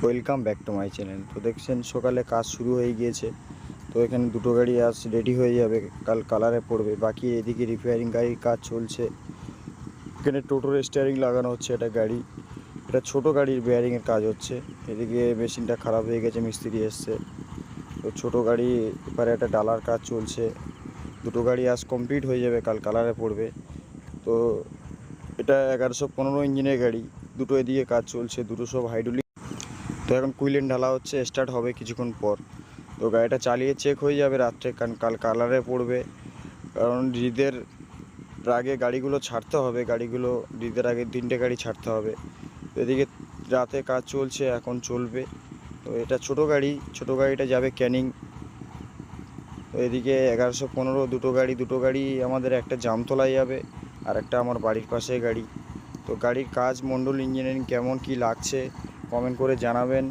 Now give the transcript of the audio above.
Welcome back to my channel. তো দেখছেন সকালে কাজ শুরু হয়ে গিয়েছে। তো এখানে দুটো গাড়ি আজ রেডি হয়ে যাবে, কাল কালারে পড়বে। বাকি এদিকে রিপেয়ারিং গাড়ির কাজ চলছে। এখানে টোটোর স্টিয়ারিং লাগানো হচ্ছে। এটা ছোট গাড়ির বেয়ারিংয়ের কাজ হচ্ছে। এদিকে মেশিনটা খারাপ হয়ে গেছে, মিস্ত্রি এসছে। তো ছোট গাড়ি এবারে একটা ডালার কাজ চলছে। দুটো গাড়ি আজ কমপ্লিট হয়ে যাবে, কাল কালারে পড়বে। তো এটা 1115 ইঞ্জিনের গাড়ি। দুটো এদিকে কাজ চলছে, দুটো সব হাইড্রোলিক। তো এখন কুইলেন ঢালা হচ্ছে, স্টার্ট হবে কিছুক্ষণ পর। তো গাড়িটা চালিয়ে চেক হয়ে যাবে রাত্রে, কারণ কাল কালারে পড়বে। কারণ ঈদের আগে গাড়িগুলো ছাড়তে হবে, ঈদের আগে 3টে গাড়ি ছাড়তে হবে। তো এদিকে রাতে কাজ চলছে, এখন চলবে। তো এটা ছোটো গাড়িটা যাবে ক্যানিং। তো এদিকে 1115 দুটো গাড়ি আমাদের, একটা জামতলায় যাবে আর একটা আমার বাড়ির পাশে গাড়ি। তো গাড়ির কাজ মণ্ডল ইঞ্জিনিয়ারিং কেমন কি লাগছে কমেন্ট করে জানাবেন।